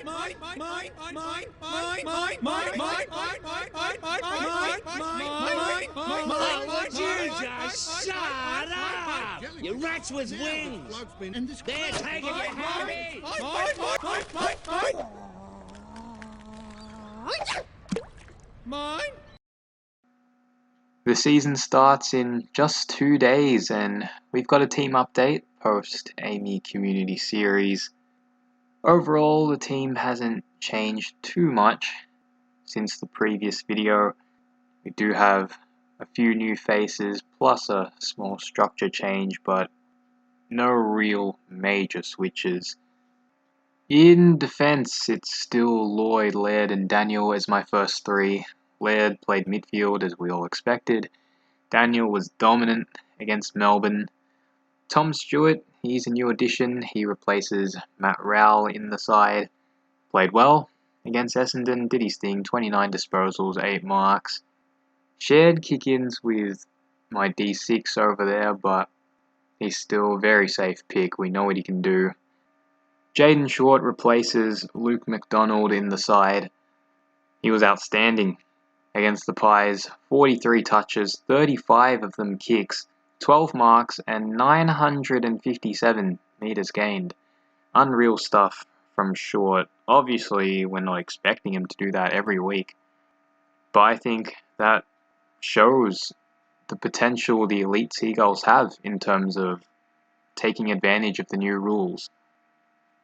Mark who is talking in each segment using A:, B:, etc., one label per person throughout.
A: Shut up! Your rats with wings! They're taking you, Harry!
B: Mine?
C: The season starts in just 2 days and we've got a team update post-AAMI Community Series. Overall, the team hasn't changed too much since the previous video. We do have a few new faces plus a small structure change, but no real major switches. In defense, it's still Lloyd, Laird and Daniel as my first three. Laird played midfield as we all expected. Daniel was dominant against Melbourne. Tom Stewart, he's a new addition. He replaces Matt Rowell in the side. Played well against Essendon, did his thing, 29 disposals, 8 marks. Shared kick-ins with my D6 over there, but he's still a very safe pick. We know what he can do. Jaden Short replaces Luke McDonald in the side. He was outstanding against the Pies. 43 touches, 35 of them kicks, 12 marks and 957 metres gained. Unreal stuff from Short. Obviously, we're not expecting him to do that every week, but I think that shows the potential the elite Seagulls have in terms of taking advantage of the new rules.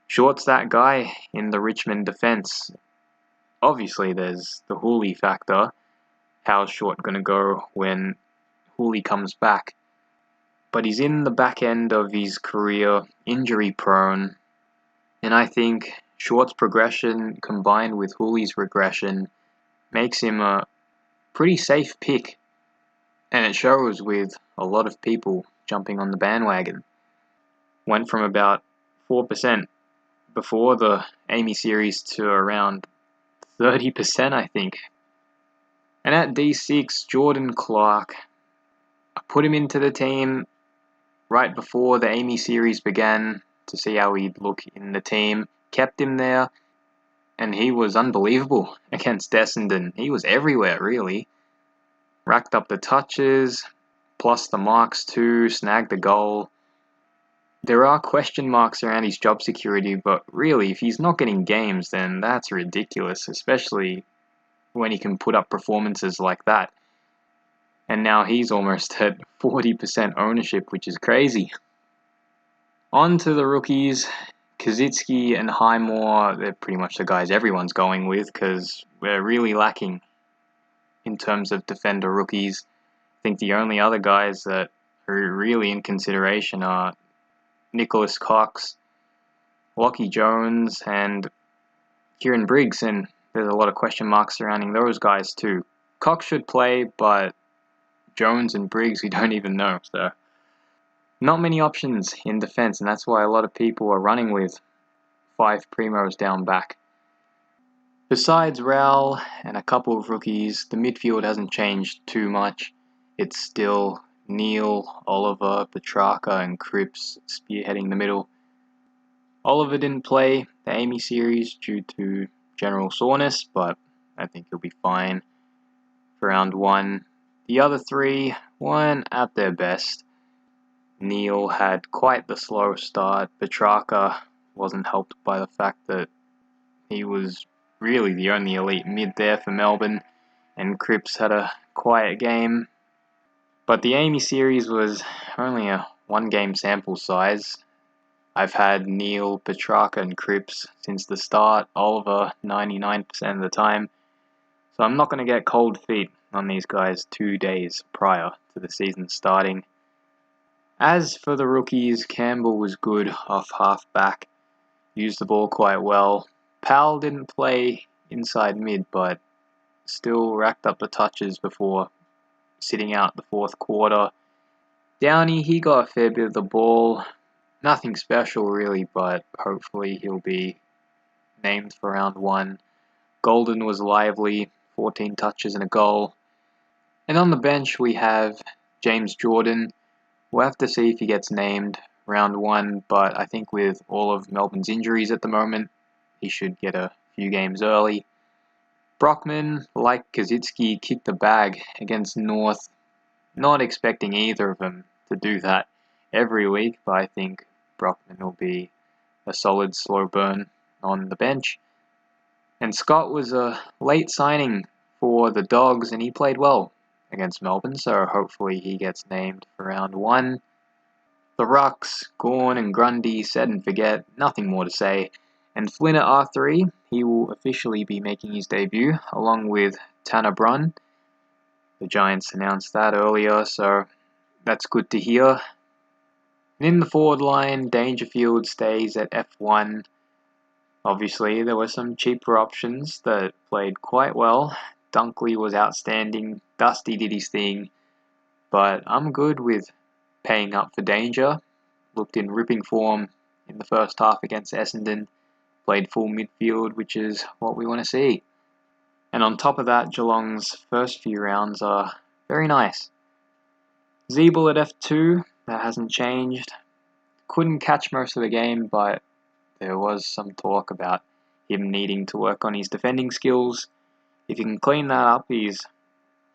C: Short's that guy in the Richmond defence. Obviously, there's the Hooley factor. How's Short going to go when Hooley comes back? But he's in the back end of his career, injury prone, and I think Short's progression combined with Hooley's regression makes him a pretty safe pick, and it shows with a lot of people jumping on the bandwagon. Went from about 4% before the AAMI series to around 30%, I think. And at D6, Jordan Clark, I put him into the team right before the AAMI series began to see how he'd look in the team. Kept him there, and he was unbelievable against Essendon. He was everywhere, really. Racked up the touches, plus the marks too, snagged the goal. There are question marks around his job security, but really, if he's not getting games, then that's ridiculous, especially when he can put up performances like that. And now he's almost at 40% ownership, which is crazy. On to the rookies. Kazitsky and Highmore, they're pretty much the guys everyone's going with because we're really lacking in terms of defender rookies. I think the only other guys that are really in consideration are Nicholas Cox, Lockie Jones, and Kieran Briggs, and there's a lot of question marks surrounding those guys too. Cox should play, but Jones and Briggs we don't even know, so not many options in defence, and that's why a lot of people are running with 5 primos down back. Besides Rowell and a couple of rookies, the midfield hasn't changed too much. It's still Neil, Oliver, Petrarca and Cripps spearheading the middle. Oliver didn't play the AAMI series due to general soreness, but I think he'll be fine for round 1. The other 3 weren't at their best. Neil had quite the slow start. Petrarca wasn't helped by the fact that he was really the only elite mid there for Melbourne, and Cripps had a quiet game. But the AAMI series was only a 1-game sample size. I've had Neil, Petrarca and Cripps since the start, Oliver 99% of the time. So I'm not going to get cold feet on these guys 2 days prior to the season starting. As for the rookies, Campbell was good off half-back, used the ball quite well. Powell didn't play inside mid, but still racked up the touches before sitting out the 4th quarter. Downey, he got a fair bit of the ball. Nothing special really, but hopefully he'll be named for round 1. Golden was lively, 14 touches and a goal. And on the bench we have James Jordan. We'll have to see if he gets named round 1, but I think with all of Melbourne's injuries at the moment, he should get a few games early. Brockman, like Kaczynski, kicked the bag against North. Not expecting either of them to do that every week, but I think Brockman will be a solid slow burn on the bench. And Scott was a late signing for the Dogs, and he played well against Melbourne, so hopefully he gets named for round 1. The Rucks, Gawn and Grundy, set and forget, nothing more to say. And Flynn at R3, he will officially be making his debut, along with Tanner Brunn. The Giants announced that earlier, so that's good to hear. And in the forward line, Dangerfield stays at F1. Obviously, there were some cheaper options that played quite well. Dunkley was outstanding, Dusty did his thing, but I'm good with paying up for Danger. Looked in ripping form in the first half against Essendon, played full midfield, which is what we want to see. And on top of that, Geelong's first few rounds are very nice. Zeeble at F2, that hasn't changed. Couldn't catch most of the game, but there was some talk about him needing to work on his defending skills. If he can clean that up, he's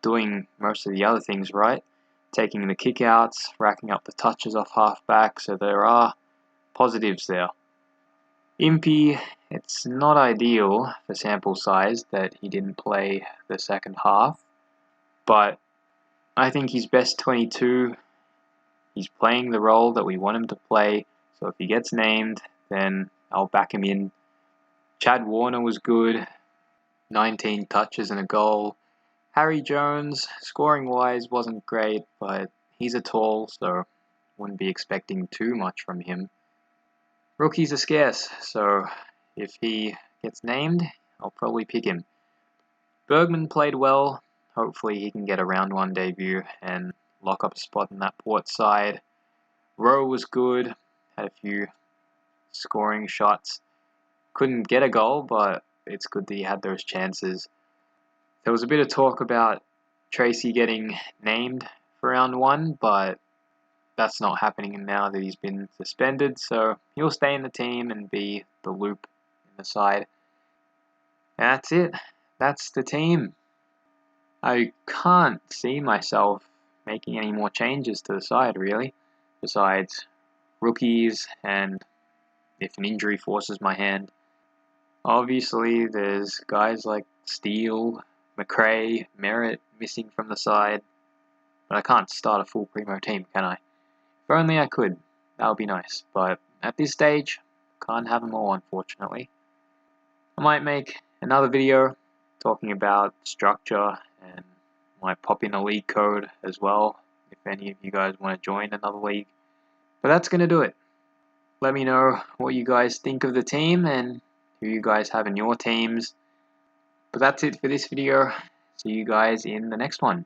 C: doing most of the other things right. Taking the kickouts, racking up the touches off half-back, so there are positives there. Impey, it's not ideal for sample size that he didn't play the second half, but I think he's best 22. He's playing the role that we want him to play, so if he gets named, then I'll back him in. Chad Warner was good, 19 touches and a goal. Harry Jones, scoring-wise, wasn't great, but he's a tall, so wouldn't be expecting too much from him. Rookies are scarce, so if he gets named, I'll probably pick him. Bergman played well. Hopefully he can get a round 1 debut and lock up a spot in that Port side. Rowe was good, had a few scoring shots. Couldn't get a goal, but it's good that he had those chances. There was a bit of talk about Tracy getting named for round 1, but that's not happening now that he's been suspended, so he'll stay in the team and be the loop in the side. And that's it. That's the team. I can't see myself making any more changes to the side, really, besides rookies and if an injury forces my hand. Obviously, there's guys like Steele, McRae, Merritt missing from the side, but I can't start a full primo team, can I? If only I could, that would be nice, but at this stage, can't have them all, unfortunately. I might make another video talking about structure and might pop in a league code as well, if any of you guys want to join another league. But that's going to do it. Let me know what you guys think of the team and who you guys have in your teams. But that's it for this video. See you guys in the next one.